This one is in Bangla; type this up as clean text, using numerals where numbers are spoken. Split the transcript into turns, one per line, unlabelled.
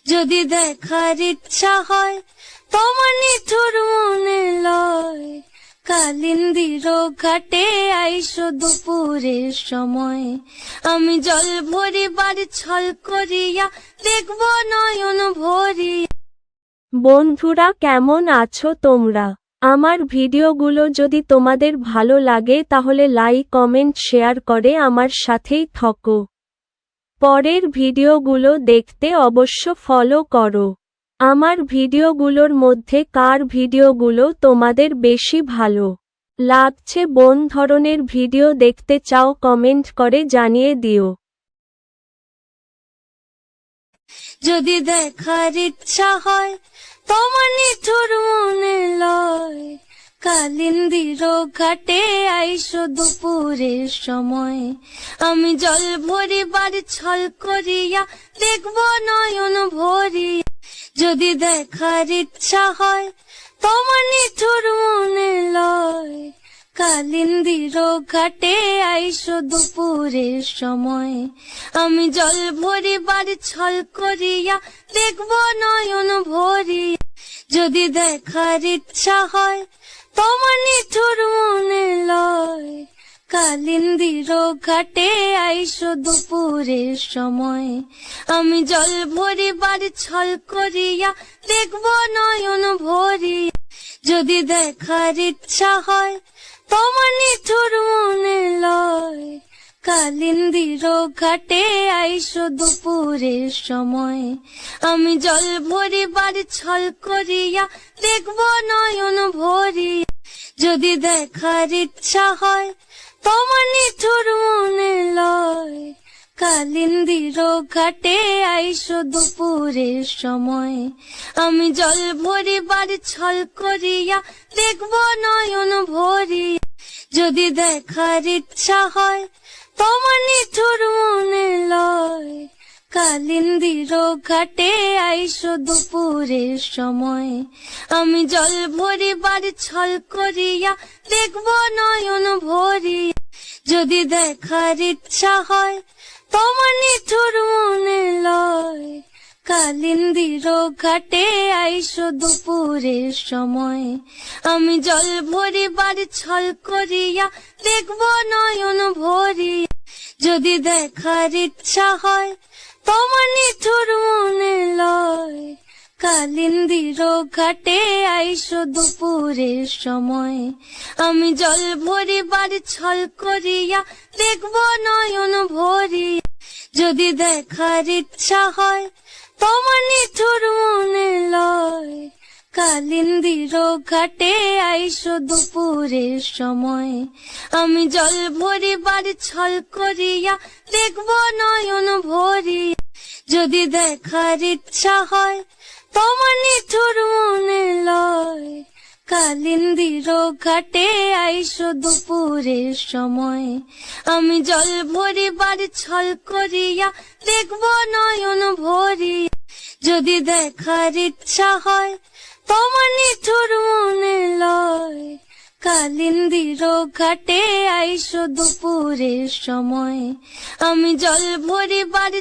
যদি দেখার ইচ্ছা হয় তোমার নিঠুর মনে লয়, কালিন্দির ঘাটে আইসো দুপুরের সময়। আমি জল ভরিবার ছল করিয়া দেখব নয়ন ভরিয়া।
বন্ধুরা, কেমন আছো তোমরা? আমার ভিডিওগুলো যদি তোমাদের ভালো লাগে তাহলে লাইক, কমেন্ট, শেয়ার করে আমার সাথেই থাকো। পরের ভিডিওগুলো দেখতে অবশ্য ফলো করো। আমার ভিডিওগুলোর মধ্যে কার ভিডিওগুলো তোমাদের বেশি ভালো লাগছে, কোন ধরনের ভিডিও দেখতে চাও কমেন্ট করে জানিয়ে দিও।
যদি দেখার ইচ্ছা হয় তোমার নিঠুর মনে লয়, কালিন্দির ঘাটে আইসো দুপুরের সময়। আমি জল ভরিবার ছল করিয়া দেখব নয়ন ভরিয়া। যদি দেখার ইচ্ছা হয় তোমার নিঠুর মনে লয়, কালিন্দির ঘাটে আইসো দুপুরের সময়। আমি জল ভরিবার ছল করিয়া দেখব নয়ন ভরিয়া। যদি দেখার ইচ্ছা হয় তোমার নিঠুর মনে লয়, কালিন্দির ঘাটে আইসো দুপুরের সময়। আমি জল ভরিবার ছল করিয়া দেখব নয়ন ভরিয়া। যদি দেখার ইচ্ছা হয় তোমার নিঠুর মনে লয়, কালিন্দির ঘাটে আইসো দুপুরের সময়। আমি জল ভরিবার ছল করিয়া দেখব নয়ন ভরিয়া। যদি দেখার ইচ্ছা হয় তোমার নিঠুর মনে লয়, কালিন্দির ঘাটে আইসো দুপুরের সময়। আমি জল ভরিবার ছল করিয়া দেখব নয়ন ভরিয়া। যদি দেখার ইচ্ছা হয় তোমার নিঠুর মনে লয়, কালিন্দির ঘাটে আইসো দুপুরের সময়। আমি জল ভরিবার ছল করিয়া দেখব নয়ন ভরিয়া। যদি দেখার ইচ্ছা হয় তোমার নিঠুর মনে লয়, কালিন্দির ঘাটে আইসো দুপুরের সময়। আমি জল ভরিবার ছল করিয়া দেখব নয়ন ভরিয়া। যদি দেখার ইচ্ছা হয় তোমার নিঠুর মনে লয়, কালিন্দির ঘাটে আইসো দুপুরের সময়। আমি জল ভরিবার ছল করিয়া দেখব নয়ন ভরিয়া। যদি দেখার ইচ্ছা হয় তোমার নিঠুর মনে লয়, কালিন্দির ঘাটে আইসো দুপুরের সময়। আমি জল ভরিবার ছল করিয়া দেখব নয়ন ভরিয়া। যদি দেখার ইচ্ছা হয় তোমার নিঠুর মনে লয়, কালিন্দির ঘাটে আইসো দুপুরের সময়। আমি জল ভরিবার ছল করিয়া দেখব নয়ন ভরিয়া। যদি দেখার ইচ্ছা হয় তোমার নিঠুর মনে লয়, কালিন্দির ঘাটে আইসো দুপুরের সময়। আমি জল ভরিবার